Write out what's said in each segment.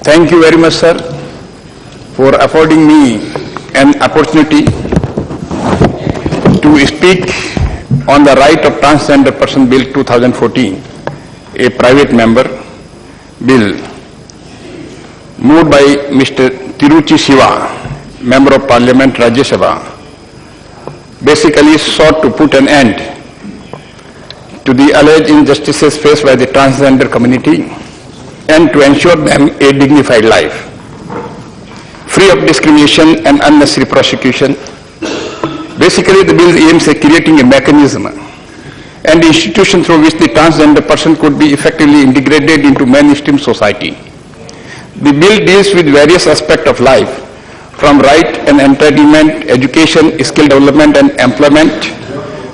Thank you very much, sir, for affording me an opportunity to speak on the Right of Transgender Person Bill 2014, a private member bill moved by Mr. Tiruchi Siva, Member of Parliament, Rajya Sabha, basically sought to put an end to the alleged injustices faced by the transgender community and to ensure them a dignified life, free of discrimination and unnecessary prosecution. Basically, the bill aims at creating a mechanism and institution through which the transgender person could be effectively integrated into mainstream society. The bill deals with various aspects of life, from right and entitlement, education, skill development and employment,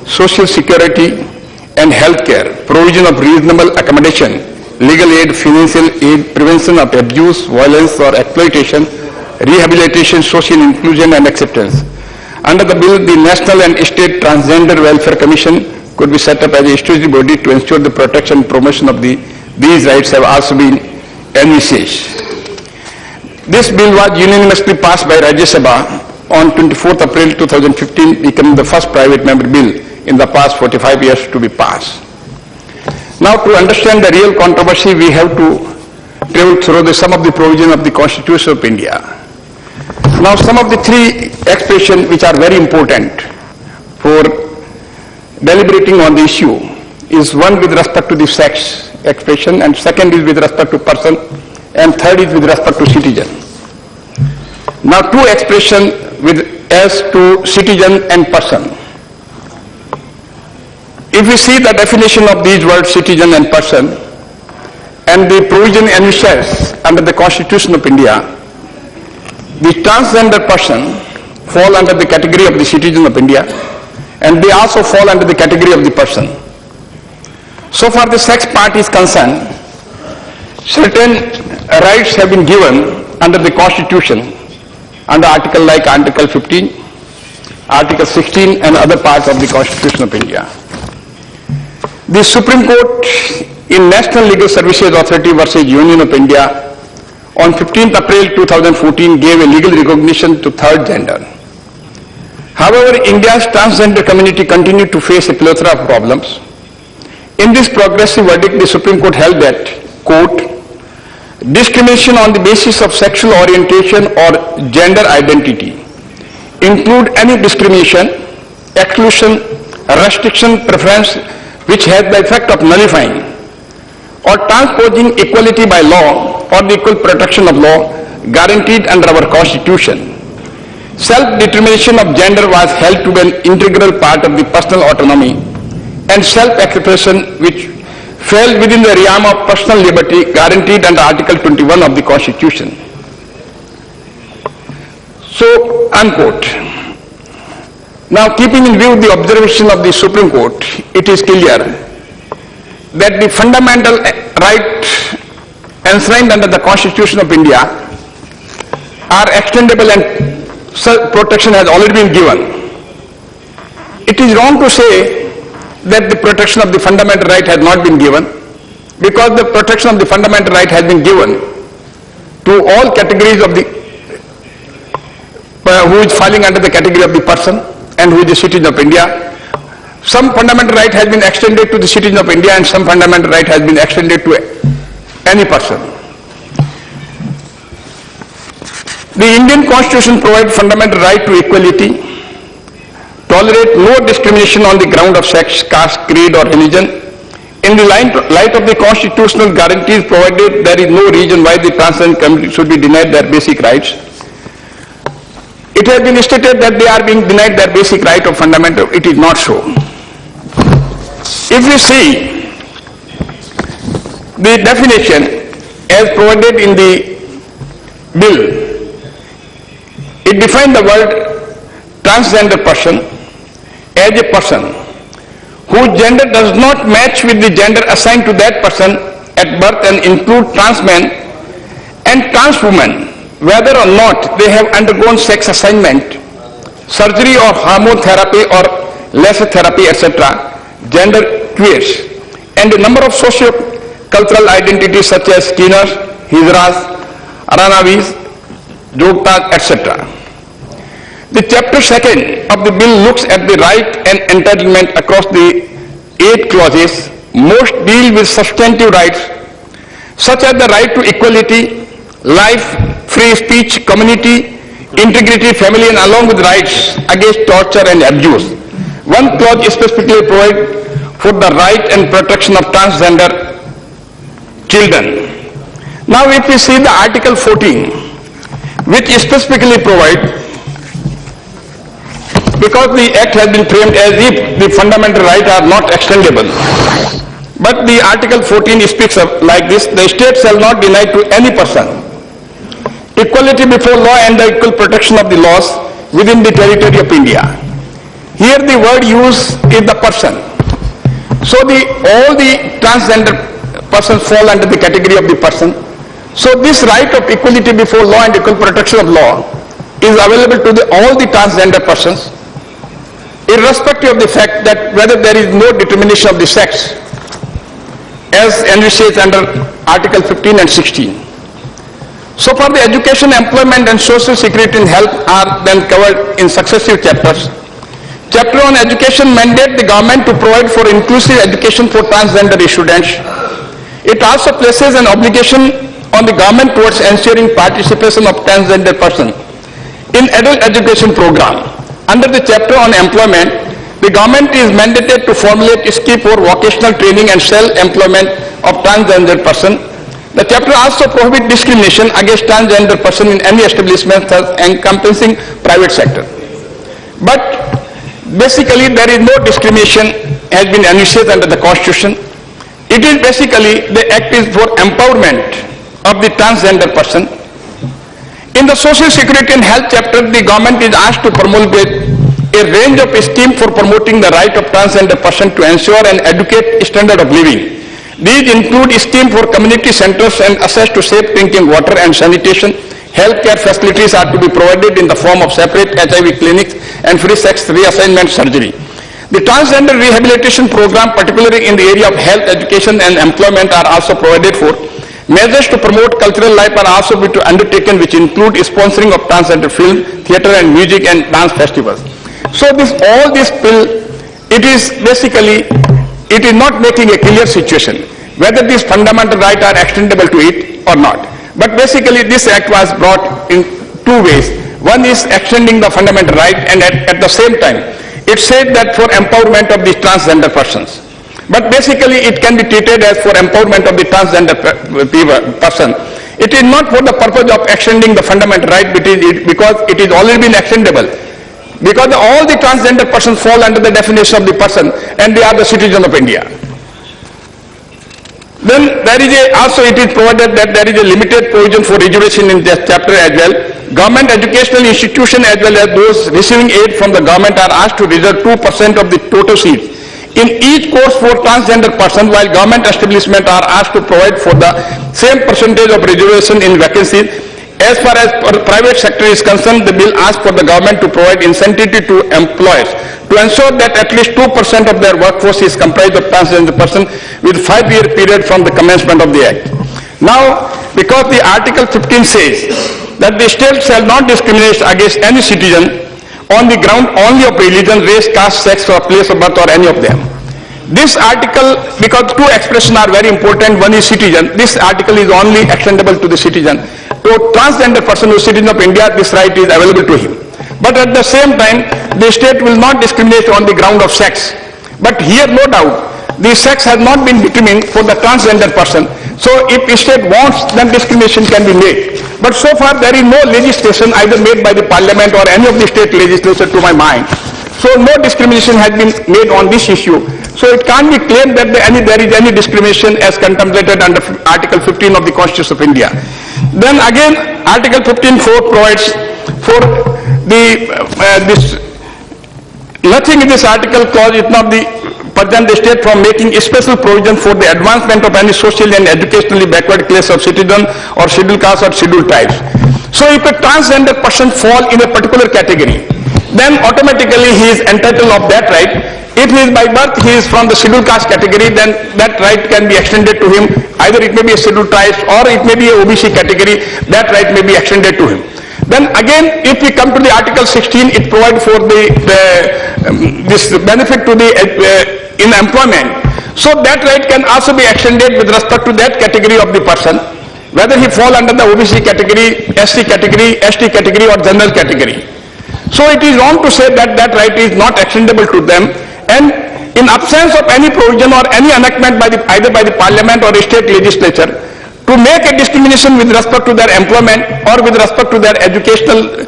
social security and healthcare, provision of reasonable accommodation, legal aid, financial aid, prevention of abuse, violence or exploitation, rehabilitation, social inclusion and acceptance. Under the bill, the National and State Transgender Welfare Commission could be set up as a statutory body to ensure the protection and promotion of these rights have also been envisaged. This bill was unanimously passed by Rajya Sabha on 24th April 2015, becoming the first private member bill in the past 45 years to be passed. Now, to understand the real controversy, we have to travel through some of the provisions of the Constitution of India. Now, some of the three expressions which are very important for deliberating on the issue is one with respect to the sex expression, and second is with respect to person, and third is with respect to citizen. Now, two expressions as to citizen and person. If we see the definition of these words, citizen and person, and the provision envisaged under the Constitution of India, the transgender person fall under the category of the citizen of India, and they also fall under the category of the person. So far the sex part is concerned, certain rights have been given under the Constitution, under Article 15, Article 16 and other parts of the Constitution of India. The Supreme Court in National Legal Services Authority versus Union of India on 15th April 2014 gave a legal recognition to third gender. However, India's transgender community continued to face a plethora of problems. In this progressive verdict, the Supreme Court held that, quote, discrimination on the basis of sexual orientation or gender identity include any discrimination, exclusion, restriction, preference which has the effect of nullifying or transposing equality by law or the equal protection of law guaranteed under our Constitution. Self-determination of gender was held to be an integral part of the personal autonomy and self-expression which fell within the realm of personal liberty guaranteed under Article 21 of the Constitution. So, unquote. Now, keeping in view the observation of the Supreme Court, it is clear that the fundamental right enshrined under the Constitution of India are extendable and protection has already been given. It is wrong to say that the protection of the fundamental right has not been given, because the protection of the fundamental right has been given to all categories of the who is falling under the category of the person and who is a citizen of India. Some fundamental right has been extended to the citizen of India and some fundamental right has been extended to any person. The Indian Constitution provides fundamental right to equality, tolerate no discrimination on the ground of sex, caste, creed or religion. In the light of the constitutional guarantees provided, there is no reason why the transgender community should be denied their basic rights. It has been stated that they are being denied their basic right of fundamental. It is not so. If we see the definition as provided in the bill, it defines the word transgender person as a person whose gender does not match with the gender assigned to that person at birth and include trans men and trans women, whether or not they have undergone sex assignment, surgery or hormone therapy or laser therapy, etc., gender queers, and a number of socio-cultural identities such as Skinners, Hijras, Aranavis, Jogtas, etc. The chapter 2 of the bill looks at the right and entitlement across the 8 clauses. Most deal with substantive rights such as the right to equality, life, free speech, community, integrity, family, and along with rights against torture and abuse. One clause specifically provides for the right and protection of transgender children. Now if we see the Article 14, which specifically provides, because the Act has been framed as if the fundamental rights are not extendable. But the Article 14 speaks of like this: the state shall not deny to any person equality before law and the equal protection of the laws within the territory of India. Here the word used is the person. So all the transgender persons fall under the category of the person. So this right of equality before law and equal protection of law is available to all the transgender persons, irrespective of the fact that whether there is no determination of the sex, as envisaged under Article 15 and 16. So far, the education, employment, and social security and health are then covered in successive chapters. Chapter on education mandate the government to provide for inclusive education for transgender students. It also places an obligation on the government towards ensuring participation of transgender persons in adult education program. Under the chapter on employment, the government is mandated to formulate a scheme for vocational training and self-employment of transgender person. The chapter also prohibits discrimination against transgender person in any establishment thus encompassing private sector. But basically there is no discrimination has been envisaged under the Constitution. It is basically the act is for empowerment of the transgender person. In the Social Security and Health chapter, the government is asked to promulgate a range of schemes for promoting the right of transgender person to ensure an adequate standard of living. These include schemes for community centers and access to safe drinking water and sanitation. Healthcare facilities are to be provided in the form of separate HIV clinics and free sex reassignment surgery. The transgender rehabilitation program, particularly in the area of health, education and employment, are also provided for. Measures to promote cultural life are also to be undertaken, which include sponsoring of transgender film, theatre and music and dance festivals. So all this bill, it is basically, it is not making a clear situation whether these fundamental rights are extendable to it or not. But basically this act was brought in two ways. One is extending the fundamental right, and at the same time it said that for empowerment of the transgender persons. But basically it can be treated as for empowerment of the transgender person. It is not for the purpose of extending the fundamental right because it is already been extendable. Because all the transgender persons fall under the definition of the person and they are the citizen of India. Then there is also it is provided that there is a limited provision for reservation in this chapter as well. Government educational institutions as well as those receiving aid from the government are asked to reserve 2% of the total seats in each course for transgender person, while government establishments are asked to provide for the same percentage of reservation in vacancies. As far as private sector is concerned, the bill asks for the government to provide incentive to employers to ensure that at least 2% of their workforce is comprised of transgender person with 5-year period from the commencement of the act. Now, because the Article 15 says that the state shall not discriminate against any citizen on the ground only of religion, race, caste, sex or place of birth or any of them. This article, because two expressions are very important, one is citizen, this article is only extendable to the citizen. To a transgender person who is citizen of India, this right is available to him. But at the same time, the state will not discriminate on the ground of sex. But here, no doubt, the sex has not been determined for the transgender person. So if the state wants, then discrimination can be made. But so far, there is no legislation either made by the parliament or any of the state legislature to my mind. So no discrimination has been made on this issue. So it can't be claimed that there is any discrimination as contemplated under Article 15 of the Constitution of India. Then again, Article 15(4) provides for nothing in this article clause is not prevent the state from making a special provision for the advancement of any socially and educationally backward class of citizen or scheduled caste or scheduled tribes. So if a transgender person fall in a particular category, then automatically he is entitled of that right. If he is by birth, he is from the scheduled caste category, then that right can be extended to him. Either it may be a scheduled tribe or it may be a OBC category, that right may be extended to him. Then again, if we come to the Article 16, it provides for this benefit to the in employment. So that right can also be extended with respect to that category of the person, whether he fall under the OBC category, SC category, ST category or general category. So it is wrong to say that that right is not extendable to them, and in absence of any provision or any enactment by either by the parliament or state legislature to make a discrimination with respect to their employment or with respect to their educational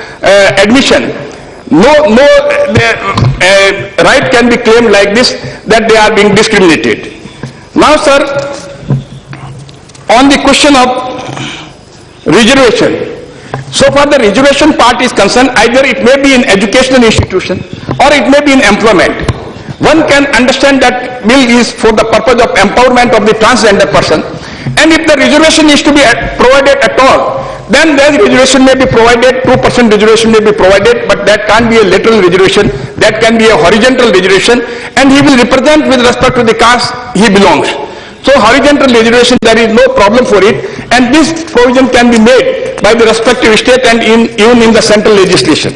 admission, no right can be claimed like this, that they are being discriminated. Now, sir, on the question of reservation, so far the reservation part is concerned, either it may be in educational institution or it may be in employment. One can understand that bill is for the purpose of empowerment of the transgender person, and if the reservation is to be provided at all, then the reservation may be provided, 2% reservation may be provided, but that can't be a lateral reservation, that can be a horizontal reservation, and he will represent with respect to the caste he belongs. So horizontal reservation, there is no problem for it, and this provision can be made by the respective state and even in the central legislation.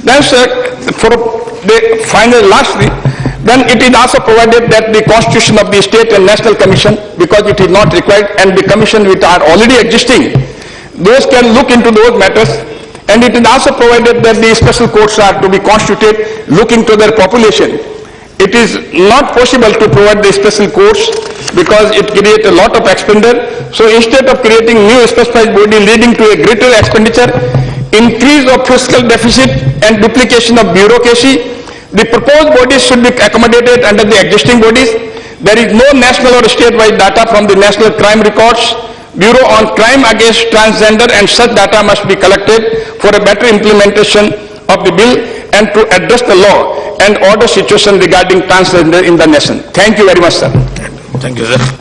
Then, sir, for the final lastly, then it is also provided that the constitution of the state and national commission, because it is not required, and the commission which are already existing, those can look into those matters, and it is also provided that the special courts are to be constituted looking to their population. It is not possible to provide the special courts because it creates a lot of expenditure. So instead of creating new specialized body leading to a greater expenditure, increase of fiscal deficit and duplication of bureaucracy, the proposed bodies should be accommodated under the existing bodies. There is no national or state-wide data from the National Crime Records Bureau on crime against transgender, and such data must be collected for a better implementation of the bill and to address the law and order situation regarding transgender in the nation. Thank you very much, sir. Thank you, sir.